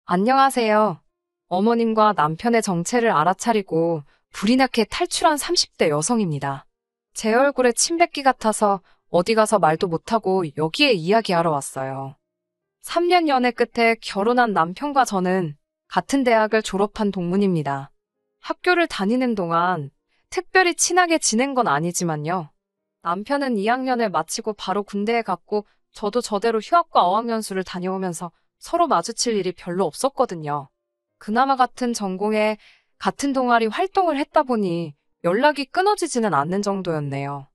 안녕하세요. 어머님과 남편의 정체를 알아차리고 불이 나게 탈출한 30대 여성입니다. 제 얼굴에 침 뱉기 같아서 어디 가서 말도 못하고 여기에 이야기하러 왔어요. 3년 연애 끝에 결혼한 남편과 저는 같은 대학을 졸업한 동문입니다. 학교를 다니는 동안 특별히 친하게 지낸 건 아니지만요. 남편은 2학년을 마치고 바로 군대에 갔고 저도 저대로 휴학과 어학연수를 다녀오면서 서로 마주칠 일이 별로 없었거든요. 그나마 같은 전공에 같은 동아리 활동을 했다 보니 연락이 끊어지지는 않는 정도였네요.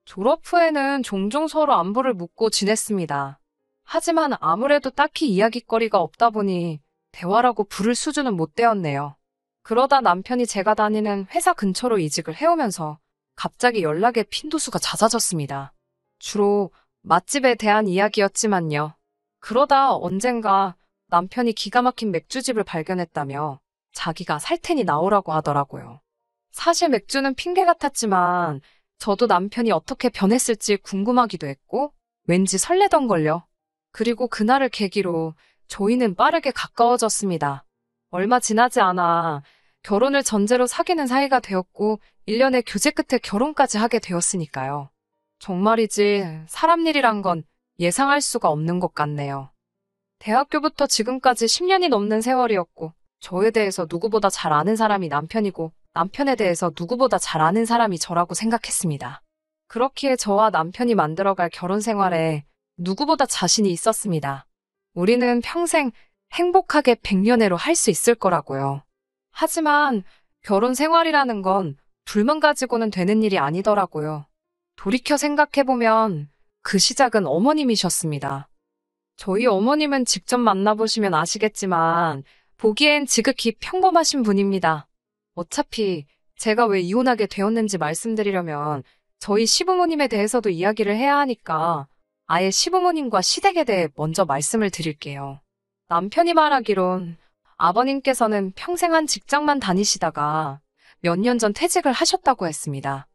졸업 후에는 종종 서로 안부를 묻고 지냈습니다. 하지만 아무래도 딱히 이야깃거리가 없다 보니 대화라고 부를 수준은 못 되었네요. 그러다 남편이 제가 다니는 회사 근처로 이직을 해오면서 갑자기 연락의 빈도수가 잦아졌습니다. 주로 맛집에 대한 이야기였지만요. 그러다 언젠가 남편이 기가 막힌 맥주집을 발견했다며 자기가 살 테니 나오라고 하더라고요. 사실 맥주는 핑계 같았지만 저도 남편이 어떻게 변했을지 궁금하기도 했고 왠지 설레던걸요. 그리고 그날을 계기로 저희는 빠르게 가까워졌습니다. 얼마 지나지 않아 결혼을 전제로 사귀는 사이가 되었고 1년의 교제 끝에 결혼까지 하게 되었으니까요. 정말이지 사람 일이란 건 예상할 수가 없는 것 같네요. 대학교부터 지금까지 10년이 넘는 세월이었고 저에 대해서 누구보다 잘 아는 사람이 남편이고 남편에 대해서 누구보다 잘 아는 사람이 저라고 생각했습니다. 그렇기에 저와 남편이 만들어갈 결혼 생활에 누구보다 자신이 있었습니다. 우리는 평생 행복하게 백년해로 할 수 있을 거라고요. 하지만 결혼 생활이라는 건 둘만 가지고는 되는 일이 아니더라고요. 돌이켜 생각해보면 그 시작은 어머님이셨습니다. 저희 어머님은 직접 만나보시면 아시겠지만 보기엔 지극히 평범하신 분입니다. 어차피 제가 왜 이혼하게 되었는지 말씀드리려면 저희 시부모님에 대해서도 이야기를 해야 하니까 아예 시부모님과 시댁에 대해 먼저 말씀을 드릴게요. 남편이 말하기론 아버님께서는 평생 한 직장만 다니시다가 몇 년 전 퇴직을 하셨다고 했습니다.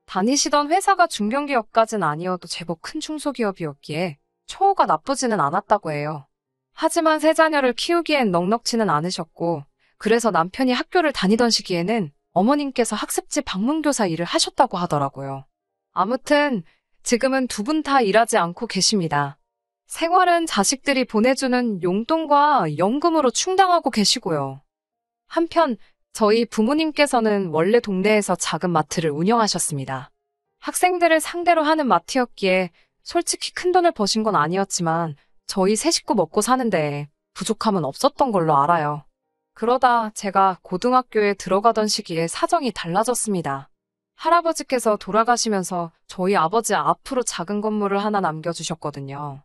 다니시던 회사가 중견기업까진 아니어도 제법 큰 중소기업이었기에 처우가 나쁘지는 않았다고 해요. 하지만 세 자녀를 키우기엔 넉넉지는 않으셨고 그래서 남편이 학교를 다니던 시기에는 어머님께서 학습지 방문교사 일을 하셨다고 하더라고요. 아무튼 지금은 두 분 다 일하지 않고 계십니다. 생활은 자식들이 보내주는 용돈과 연금으로 충당하고 계시고요. 한편 저희 부모님께서는 원래 동네에서 작은 마트를 운영하셨습니다. 학생들을 상대로 하는 마트였기에 솔직히 큰 돈을 버신 건 아니었지만 저희 세 식구 먹고 사는데 부족함은 없었던 걸로 알아요. 그러다 제가 고등학교에 들어가던 시기에 사정이 달라졌습니다. 할아버지께서 돌아가시면서 저희 아버지 앞으로 작은 건물을 하나 남겨주셨거든요.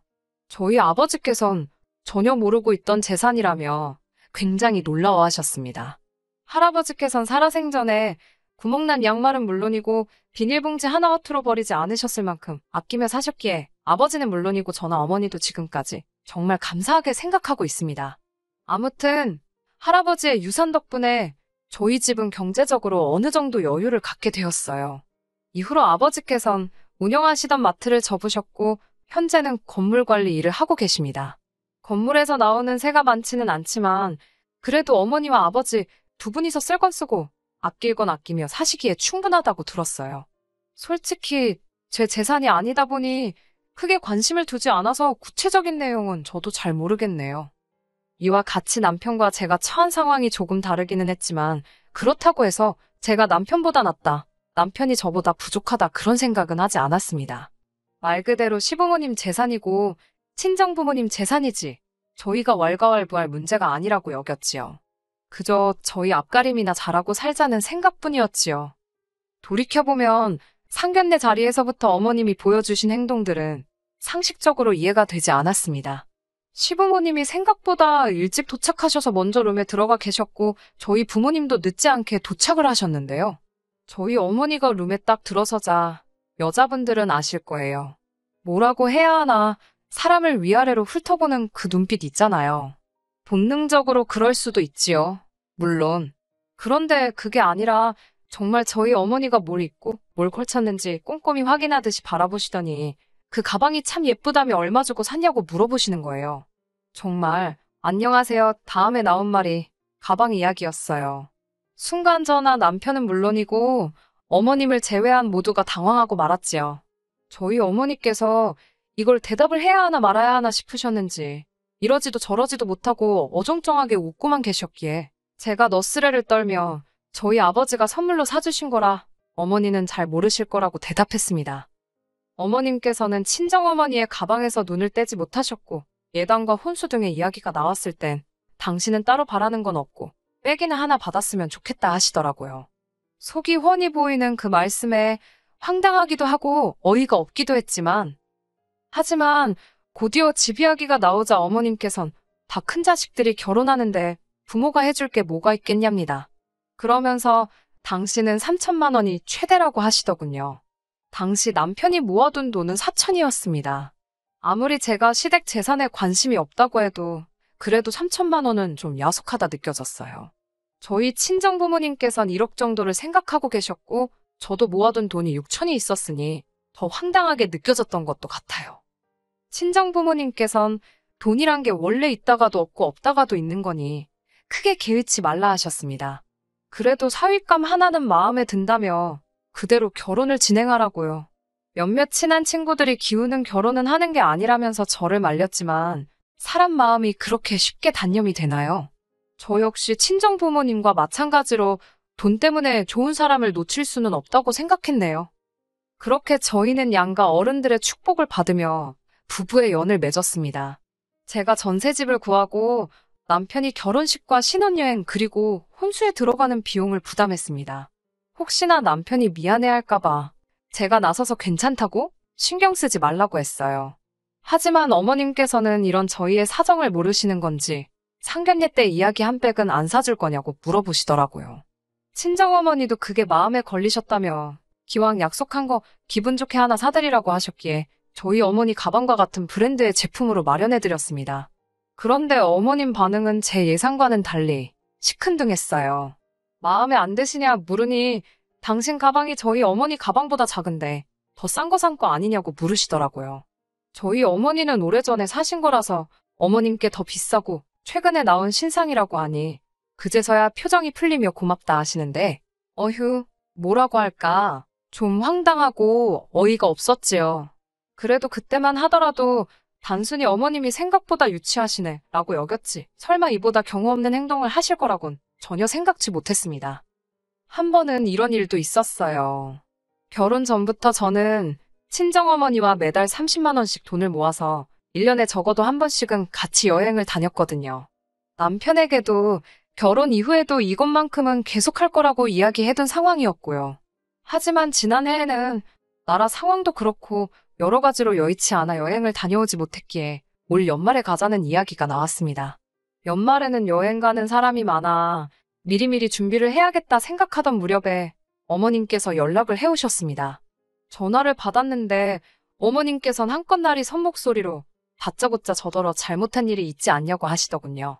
저희 아버지께선 전혀 모르고 있던 재산이라며 굉장히 놀라워하셨습니다. 할아버지께선 살아생전에 구멍난 양말은 물론이고 비닐봉지 하나와 틀어버리지 않으셨을 만큼 아끼며 사셨기에 아버지는 물론이고 저나 어머니도 지금까지 정말 감사하게 생각하고 있습니다. 아무튼 할아버지의 유산 덕분에 저희 집은 경제적으로 어느 정도 여유를 갖게 되었어요. 이후로 아버지께선 운영하시던 마트를 접으셨고 현재는 건물 관리 일을 하고 계십니다. 건물에서 나오는 세가 많지는 않지만 그래도 어머니와 아버지 두 분이서 쓸 건 쓰고 아낄 건 아끼며 사시기에 충분하다고 들었어요. 솔직히 제 재산이 아니다 보니 크게 관심을 두지 않아서 구체적인 내용은 저도 잘 모르겠네요. 이와 같이 남편과 제가 처한 상황이 조금 다르기는 했지만 그렇다고 해서 제가 남편보다 낫다, 남편이 저보다 부족하다 그런 생각은 하지 않았습니다. 말 그대로 시부모님 재산이고 친정부모님 재산이지 저희가 왈가왈부할 문제가 아니라고 여겼지요. 그저 저희 앞가림이나 잘하고 살자는 생각뿐이었지요. 돌이켜보면 상견례 자리에서부터 어머님이 보여주신 행동들은 상식적으로 이해가 되지 않았습니다. 시부모님이 생각보다 일찍 도착하셔서 먼저 룸에 들어가 계셨고 저희 부모님도 늦지 않게 도착을 하셨는데요. 저희 어머니가 룸에 딱 들어서자 여자분들은 아실 거예요. 뭐라고 해야 하나 사람을 위아래로 훑어보는 그 눈빛 있잖아요. 본능적으로 그럴 수도 있지요. 물론. 그런데 그게 아니라 정말 저희 어머니가 뭘 입고 뭘 걸쳤는지 꼼꼼히 확인하듯이 바라보시더니 그 가방이 참 예쁘다며 얼마 주고 샀냐고 물어보시는 거예요. 정말 안녕하세요. 다음에 나온 말이 가방 이야기였어요. 순간 저나 남편은 물론이고 어머님을 제외한 모두가 당황하고 말았지요. 저희 어머니께서 이걸 대답을 해야 하나 말아야 하나 싶으셨는지 이러지도 저러지도 못하고 어정쩡하게 웃고만 계셨기에 제가 너스레를 떨며 저희 아버지가 선물로 사주신 거라 어머니는 잘 모르실 거라고 대답했습니다. 어머님께서는 친정어머니의 가방에서 눈을 떼지 못하셨고 예단과 혼수 등의 이야기가 나왔을 땐 당신은 따로 바라는 건 없고 빼기는 하나 받았으면 좋겠다 하시더라고요. 속이 훤히 보이는 그 말씀에 황당하기도 하고 어이가 없기도 했지만 하지만 곧이어 집 이야기가 나오자 어머님께선 다 큰 자식들이 결혼하는데 부모가 해줄 게 뭐가 있겠냐입니다. 그러면서 당신은 3천만 원이 최대라고 하시더군요. 당시 남편이 모아둔 돈은 4천이었습니다. 아무리 제가 시댁 재산에 관심이 없다고 해도 그래도 3천만 원은 좀 야속하다 느껴졌어요. 저희 친정부모님께선 1억 정도를 생각하고 계셨고 저도 모아둔 돈이 6천이 있었으니 더 황당하게 느껴졌던 것도 같아요. 친정부모님께선 돈이란 게 원래 있다가도 없고 없다가도 있는 거니 크게 개의치 말라 하셨습니다. 그래도 사윗감 하나는 마음에 든다며 그대로 결혼을 진행하라고요. 몇몇 친한 친구들이 기우는 결혼은 하는 게 아니라면서 저를 말렸지만 사람 마음이 그렇게 쉽게 단념이 되나요? 저 역시 친정부모님과 마찬가지로 돈 때문에 좋은 사람을 놓칠 수는 없다고 생각했네요. 그렇게 저희는 양가 어른들의 축복을 받으며 부부의 연을 맺었습니다. 제가 전셋집을 구하고 남편이 결혼식과 신혼여행 그리고 혼수에 들어가는 비용을 부담했습니다. 혹시나 남편이 미안해할까봐 제가 나서서 괜찮다고 신경 쓰지 말라고 했어요. 하지만 어머님께서는 이런 저희의 사정을 모르시는 건지 상견례 때 이야기 한 백은 안 사줄 거냐고 물어보시더라고요. 친정어머니도 그게 마음에 걸리셨다며 기왕 약속한 거 기분 좋게 하나 사드리라고 하셨기에 저희 어머니 가방과 같은 브랜드의 제품으로 마련해드렸습니다. 그런데 어머님 반응은 제 예상과는 달리 시큰둥했어요. 마음에 안 드시냐 물으니 당신 가방이 저희 어머니 가방보다 작은데 더 싼 거 산 거 아니냐고 물으시더라고요. 저희 어머니는 오래전에 사신 거라서 어머님께 더 비싸고 최근에 나온 신상이라고 하니 그제서야 표정이 풀리며 고맙다 하시는데 어휴 뭐라고 할까 좀 황당하고 어이가 없었지요. 그래도 그때만 하더라도 단순히 어머님이 생각보다 유치하시네 라고 여겼지 설마 이보다 경우 없는 행동을 하실 거라곤 전혀 생각지 못했습니다. 한 번은 이런 일도 있었어요. 결혼 전부터 저는 친정어머니와 매달 30만 원씩 돈을 모아서 1년에 적어도 한 번씩은 같이 여행을 다녔거든요. 남편에게도 결혼 이후에도 이것만큼은 계속할 거라고 이야기해둔 상황이었고요. 하지만 지난해에는 나라 상황도 그렇고 여러 가지로 여의치 않아 여행을 다녀오지 못했기에 올 연말에 가자는 이야기가 나왔습니다. 연말에는 여행 가는 사람이 많아 미리미리 준비를 해야겠다 생각하던 무렵에 어머님께서 연락을 해오셨습니다. 전화를 받았는데 어머님께선 한껏 날이 선 목소리로 다짜고짜 저더러 잘못한 일이 있지 않냐고 하시더군요.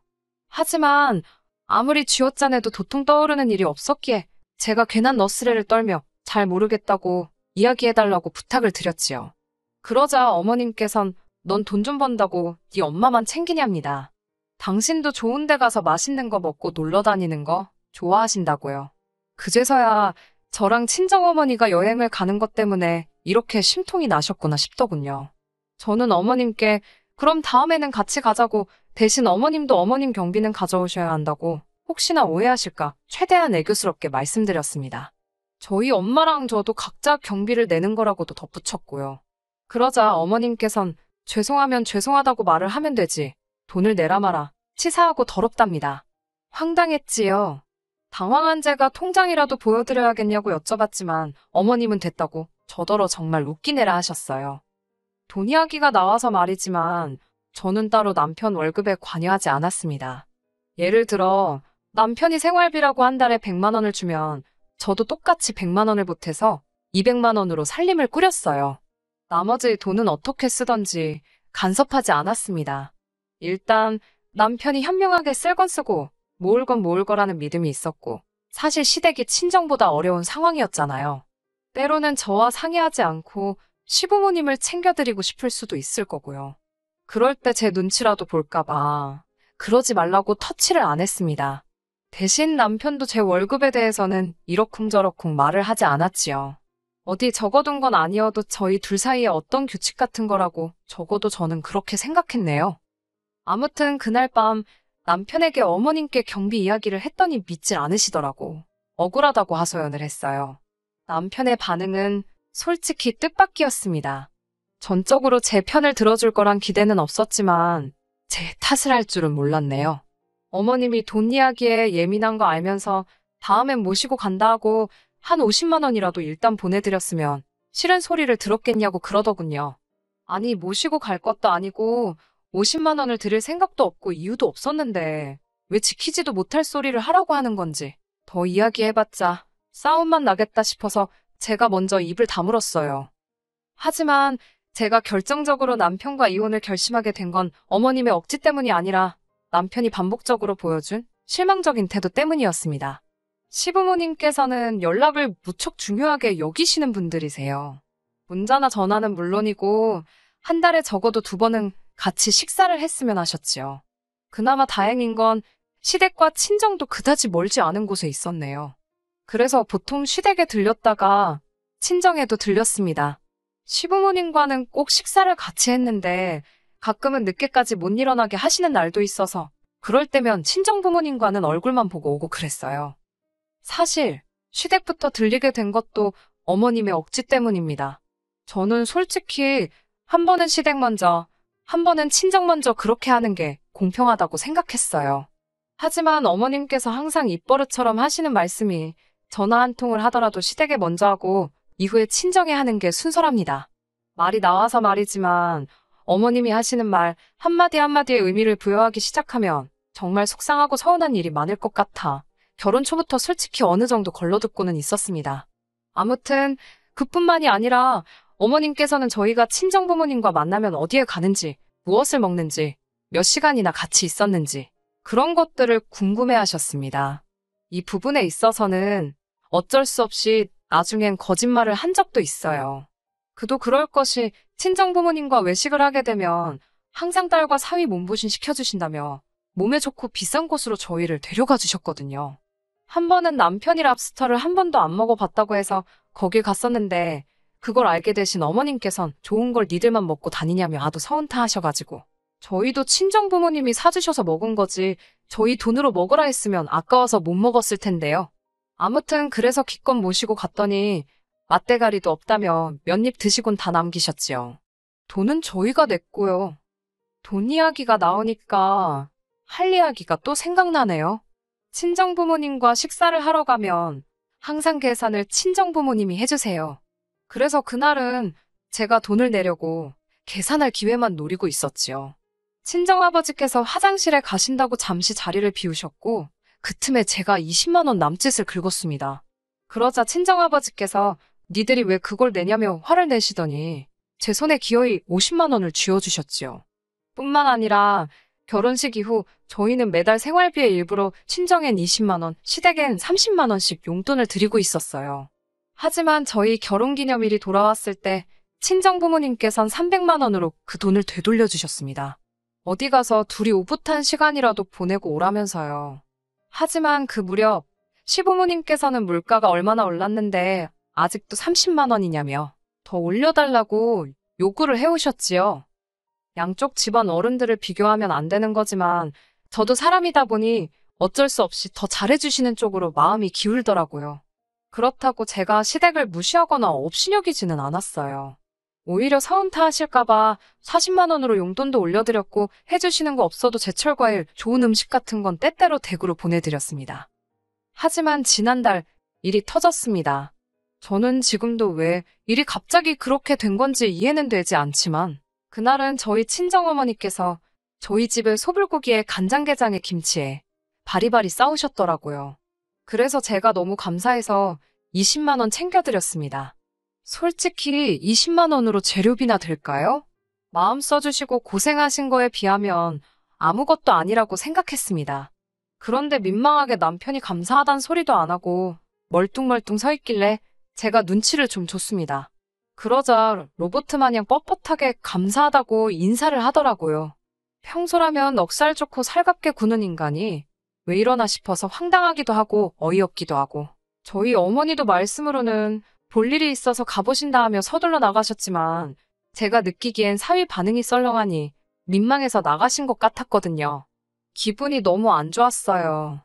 하지만 아무리 쥐어짜내도 도통 떠오르는 일이 없었기에 제가 괜한 너스레를 떨며 잘 모르겠다고 이야기해달라고 부탁을 드렸지요. 그러자 어머님께선 넌 돈 좀 번다고 네 엄마만 챙기냐입니다. 당신도 좋은 데 가서 맛있는 거 먹고 놀러 다니는 거 좋아하신다고요. 그제서야 저랑 친정어머니가 여행을 가는 것 때문에 이렇게 심통이 나셨구나 싶더군요. 저는 어머님께 그럼 다음에는 같이 가자고 대신 어머님도 어머님 경비는 가져오셔야 한다고 혹시나 오해하실까 최대한 애교스럽게 말씀드렸습니다. 저희 엄마랑 저도 각자 경비를 내는 거라고도 덧붙였고요. 그러자 어머님께선 죄송하면 죄송하다고 말을 하면 되지 돈을 내라 마라 치사하고 더럽답니다. 황당했지요. 당황한 제가 통장이라도 보여드려야겠냐고 여쭤봤지만 어머님은 됐다고 저더러 정말 웃기네라 하셨어요. 돈 이야기가 나와서 말이지만 저는 따로 남편 월급에 관여하지 않았습니다. 예를 들어 남편이 생활비라고 한 달에 100만 원을 주면 저도 똑같이 100만 원을 보태서 200만 원으로 살림을 꾸렸어요. 나머지 돈은 어떻게 쓰던지 간섭하지 않았습니다. 일단 남편이 현명하게 쓸 건 쓰고 모을 건 모을 거라는 믿음이 있었고 사실 시댁이 친정보다 어려운 상황이었잖아요. 때로는 저와 상의하지 않고 시부모님을 챙겨드리고 싶을 수도 있을 거고요. 그럴 때 제 눈치라도 볼까 봐 그러지 말라고 터치를 안 했습니다. 대신 남편도 제 월급에 대해서는 이러쿵저러쿵 말을 하지 않았지요. 어디 적어둔 건 아니어도 저희 둘 사이에 어떤 규칙 같은 거라고 적어도 저는 그렇게 생각했네요. 아무튼 그날 밤 남편에게 어머님께 경비 이야기를 했더니 믿질 않으시더라고. 억울하다고 하소연을 했어요. 남편의 반응은 솔직히 뜻밖이었습니다. 전적으로 제 편을 들어줄 거란 기대는 없었지만 제 탓을 할 줄은 몰랐네요. 어머님이 돈 이야기에 예민한 거 알면서 다음엔 모시고 간다 하고 한 50만 원이라도 일단 보내드렸으면 싫은 소리를 들었겠냐고 그러더군요. 아니 모시고 갈 것도 아니고 50만 원을 드릴 생각도 없고 이유도 없었는데 왜 지키지도 못할 소리를 하라고 하는 건지 더 이야기해봤자 싸움만 나겠다 싶어서 제가 먼저 입을 다물었어요. 하지만 제가 결정적으로 남편과 이혼을 결심하게 된 건 어머님의 억지 때문이 아니라 남편이 반복적으로 보여준 실망적인 태도 때문이었습니다. 시부모님께서는 연락을 무척 중요하게 여기시는 분들이세요. 문자나 전화는 물론이고 한 달에 적어도 2번은 같이 식사를 했으면 하셨지요. 그나마 다행인 건 시댁과 친정도 그다지 멀지 않은 곳에 있었네요. 그래서 보통 시댁에 들렸다가 친정에도 들렸습니다. 시부모님과는 꼭 식사를 같이 했는데 가끔은 늦게까지 못 일어나게 하시는 날도 있어서 그럴 때면 친정부모님과는 얼굴만 보고 오고 그랬어요. 사실 시댁부터 들리게 된 것도 어머님의 억지 때문입니다. 저는 솔직히 한 번은 시댁 먼저, 한 번은 친정 먼저 그렇게 하는 게 공평하다고 생각했어요. 하지만 어머님께서 항상 입버릇처럼 하시는 말씀이 전화 한 통을 하더라도 시댁에 먼저 하고 이후에 친정에 하는 게 순서랍니다. 말이 나와서 말이지만 어머님이 하시는 말 한마디 한마디에 의미를 부여하기 시작하면 정말 속상하고 서운한 일이 많을 것 같아 결혼 초부터 솔직히 어느 정도 걸러듣고는 있었습니다. 아무튼 그뿐만이 아니라 어머님께서는 저희가 친정부모님과 만나면 어디에 가는지, 무엇을 먹는지, 몇 시간이나 같이 있었는지 그런 것들을 궁금해하셨습니다. 이 부분에 있어서는 어쩔 수 없이 나중엔 거짓말을 한 적도 있어요. 그도 그럴 것이 친정부모님과 외식을 하게 되면 항상 딸과 사위 몸보신 시켜주신다며 몸에 좋고 비싼 곳으로 저희를 데려가 주셨거든요. 한 번은 남편이 랍스터를 한 번도 안 먹어봤다고 해서 거길 갔었는데 그걸 알게 되신 어머님께선 좋은 걸 니들만 먹고 다니냐며 아도 서운타 하셔가지고 저희도 친정부모님이 사주셔서 먹은 거지 저희 돈으로 먹으라 했으면 아까워서 못 먹었을 텐데요. 아무튼 그래서 기껏 모시고 갔더니 맛대가리도 없다며 몇 입 드시곤 다 남기셨지요. 돈은 저희가 냈고요. 돈 이야기가 나오니까 할 이야기가 또 생각나네요. 친정부모님과 식사를 하러 가면 항상 계산을 친정부모님이 해주세요. 그래서 그날은 제가 돈을 내려고 계산할 기회만 노리고 있었지요. 친정아버지께서 화장실에 가신다고 잠시 자리를 비우셨고 그 틈에 제가 20만 원 남짓을 긁었습니다. 그러자 친정아버지께서 니들이 왜 그걸 내냐며 화를 내시더니 제 손에 기어이 50만 원을 쥐어주셨지요. 뿐만 아니라 결혼식 이후 저희는 매달 생활비의 일부로 친정엔 20만 원, 시댁엔 30만 원씩 용돈을 드리고 있었어요. 하지만 저희 결혼기념일이 돌아왔을 때 친정부모님께선 300만 원으로 그 돈을 되돌려 주셨습니다. 어디 가서 둘이 오붓한 시간이라도 보내고 오라면서요. 하지만 그 무렵 시부모님께서는 물가가 얼마나 올랐는데 아직도 30만 원이냐며 더 올려달라고 요구를 해오셨지요. 양쪽 집안 어른들을 비교하면 안 되는 거지만 저도 사람이다 보니 어쩔 수 없이 더 잘해주시는 쪽으로 마음이 기울더라고요. 그렇다고 제가 시댁을 무시하거나 업신여기지는 않았어요. 오히려 서운타 하실까봐 40만 원으로 용돈도 올려드렸고 해주시는 거 없어도 제철 과일, 좋은 음식 같은 건 때때로 댁으로 보내드렸습니다. 하지만 지난달 일이 터졌습니다. 저는 지금도 왜 일이 갑자기 그렇게 된 건지 이해는 되지 않지만 그날은 저희 친정어머니께서 저희 집을 소불고기에 간장게장에 김치에 바리바리 싸우셨더라고요. 그래서 제가 너무 감사해서 20만 원 챙겨드렸습니다. 솔직히 20만 원으로 재료비나 될까요? 마음 써주시고 고생하신 거에 비하면 아무것도 아니라고 생각했습니다. 그런데 민망하게 남편이 감사하단 소리도 안 하고 멀뚱멀뚱 서 있길래 제가 눈치를 좀 줬습니다. 그러자 로봇 마냥 뻣뻣하게 감사하다고 인사를 하더라고요. 평소라면 넉살 좋고 살갑게 구는 인간이 왜 이러나 싶어서 황당하기도 하고 어이없기도 하고, 저희 어머니도 말씀으로는 볼 일이 있어서 가보신다 하며 서둘러 나가셨지만 제가 느끼기엔 사위 반응이 썰렁하니 민망해서 나가신 것 같았거든요. 기분이 너무 안 좋았어요.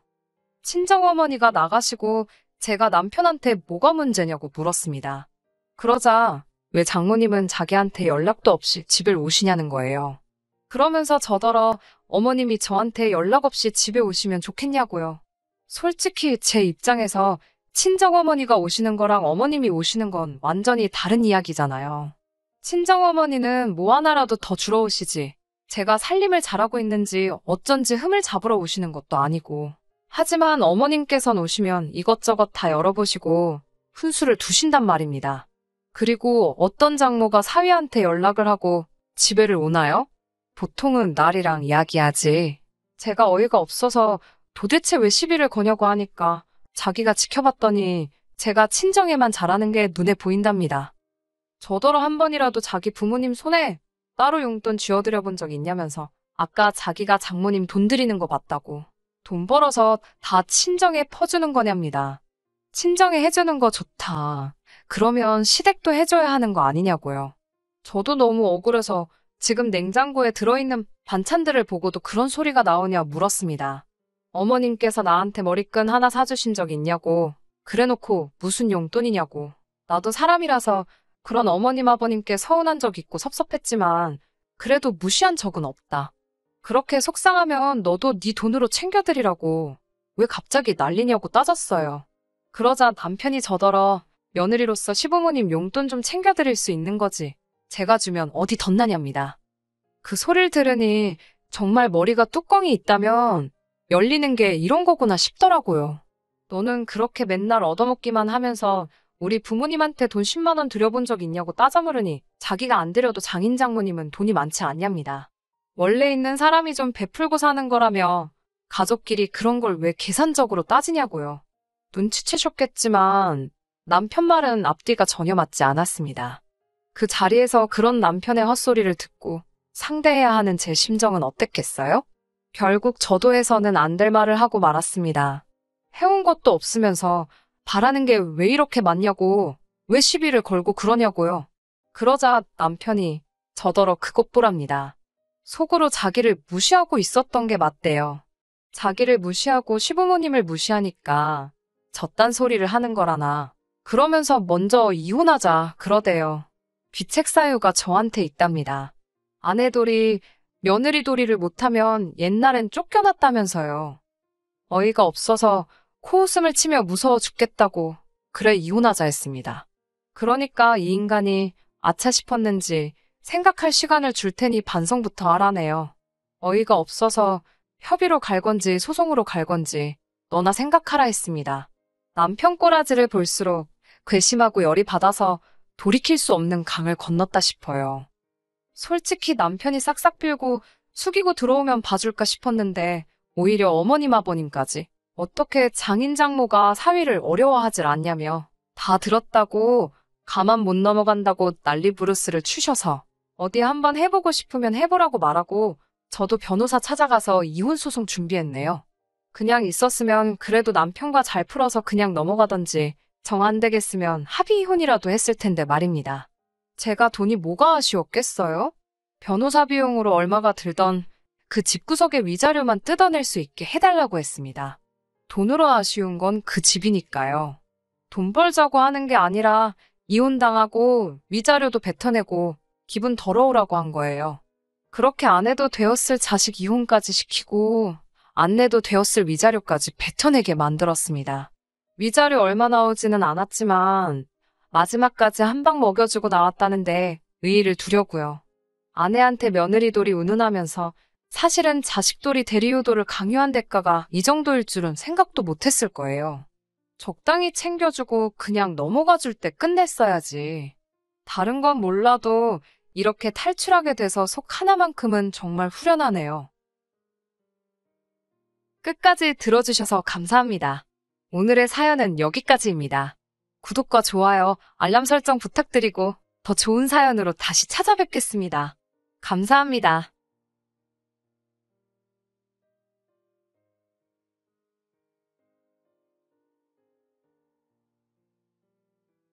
친정어머니가 나가시고 제가 남편한테 뭐가 문제냐고 물었습니다. 그러자 왜 장모님은 자기한테 연락도 없이 집을 오시냐는 거예요. 그러면서 저더러 어머님이 저한테 연락 없이 집에 오시면 좋겠냐고요. 솔직히 제 입장에서 친정어머니가 오시는 거랑 어머님이 오시는 건 완전히 다른 이야기잖아요. 친정어머니는 뭐 하나라도 더 주러 오시지. 제가 살림을 잘하고 있는지 어쩐지 흠을 잡으러 오시는 것도 아니고. 하지만 어머님께선 오시면 이것저것 다 열어보시고 훈수를 두신단 말입니다. 그리고 어떤 장모가 사위한테 연락을 하고 집에를 오나요? 보통은 날이랑 이야기하지. 제가 어이가 없어서 도대체 왜 시비를 거냐고 하니까 자기가 지켜봤더니 제가 친정에만 잘하는 게 눈에 보인답니다. 저더러 한 번이라도 자기 부모님 손에 따로 용돈 쥐어드려 본 적 있냐면서 아까 자기가 장모님 돈 드리는 거 봤다고. 돈 벌어서 다 친정에 퍼주는 거냐입니다. 친정에 해주는 거 좋다. 그러면 시댁도 해줘야 하는 거 아니냐고요. 저도 너무 억울해서 지금 냉장고에 들어있는 반찬들을 보고도 그런 소리가 나오냐 물었습니다. 어머님께서 나한테 머리끈 하나 사주신 적 있냐고. 그래놓고 무슨 용돈이냐고. 나도 사람이라서 그런 어머님 아버님께 서운한 적 있고 섭섭했지만 그래도 무시한 적은 없다. 그렇게 속상하면 너도 네 돈으로 챙겨드리라고. 왜 갑자기 난리냐고 따졌어요. 그러자 남편이 저더러 며느리로서 시부모님 용돈 좀 챙겨드릴 수 있는 거지. 제가 주면 어디 덧나냐입니다. 그 소리를 들으니 정말 머리가 뚜껑이 있다면 열리는 게 이런 거구나 싶더라고요. 너는 그렇게 맨날 얻어먹기만 하면서 우리 부모님한테 돈 10만 원 드려본 적 있냐고 따져 물으니 자기가 안 드려도 장인 장모님은 돈이 많지 않냐입니다. 원래 있는 사람이 좀 베풀고 사는 거라며 가족끼리 그런 걸 왜 계산적으로 따지냐고요. 눈치채셨겠지만 남편 말은 앞뒤가 전혀 맞지 않았습니다. 그 자리에서 그런 남편의 헛소리를 듣고 상대해야 하는 제 심정은 어땠겠어요? 결국 저도 해서는 안 될 말을 하고 말았습니다. 해온 것도 없으면서 바라는 게 왜 이렇게 많냐고, 왜 시비를 걸고 그러냐고요. 그러자 남편이 저더러 그것 보랍니다. 속으로 자기를 무시하고 있었던 게 맞대요. 자기를 무시하고 시부모님을 무시하니까 저딴 소리를 하는 거라나. 그러면서 먼저 이혼하자 그러대요. 귀책 사유가 저한테 있답니다. 아내돌이 며느리돌이를 못하면 옛날엔 쫓겨났다면서요. 어이가 없어서 코웃음을 치며 무서워 죽겠다고 그래 이혼하자 했습니다. 그러니까 이 인간이 아차 싶었는지 생각할 시간을 줄 테니 반성부터 하라네요. 어이가 없어서 협의로 갈 건지 소송으로 갈 건지 너나 생각하라 했습니다. 남편 꼬라지를 볼수록 괘씸하고 열이 받아서 돌이킬 수 없는 강을 건넜다 싶어요. 솔직히 남편이 싹싹 빌고 숙이고 들어오면 봐줄까 싶었는데 오히려 어머님 아버님까지 어떻게 장인 장모가 사위를 어려워하질 않냐며 다 들었다고 가만 못 넘어간다고 난리 부르스를 추셔서 어디 한번 해보고 싶으면 해보라고 말하고 저도 변호사 찾아가서 이혼소송 준비했네요. 그냥 있었으면 그래도 남편과 잘 풀어서 그냥 넘어가던지 정 안 되겠으면 합의 이혼이라도 했을 텐데 말입니다. 제가 돈이 뭐가 아쉬웠겠어요? 변호사 비용으로 얼마가 들던 그 집구석의 위자료만 뜯어낼 수 있게 해달라고 했습니다. 돈으로 아쉬운 건 그 집이니까요. 돈 벌자고 하는 게 아니라 이혼당하고 위자료도 뱉어내고 기분 더러우라고 한 거예요. 그렇게 안 해도 되었을 자식 이혼까지 시키고 안 내도 되었을 위자료까지 뱉어내게 만들었습니다. 위자료 얼마 나오지는 않았지만 마지막까지 한 방 먹여주고 나왔다는데 의의를 두려고요. 아내한테 며느리돌이 운운하면서 사실은 자식돌이 대리효도를 강요한 대가가 이 정도일 줄은 생각도 못했을 거예요. 적당히 챙겨주고 그냥 넘어가 줄 때 끝냈어야지. 다른 건 몰라도 이렇게 탈출하게 돼서 속 하나만큼은 정말 후련하네요. 끝까지 들어주셔서 감사합니다. 오늘의 사연은 여기까지입니다. 구독과 좋아요, 알람 설정 부탁드리고 더 좋은 사연으로 다시 찾아뵙겠습니다. 감사합니다.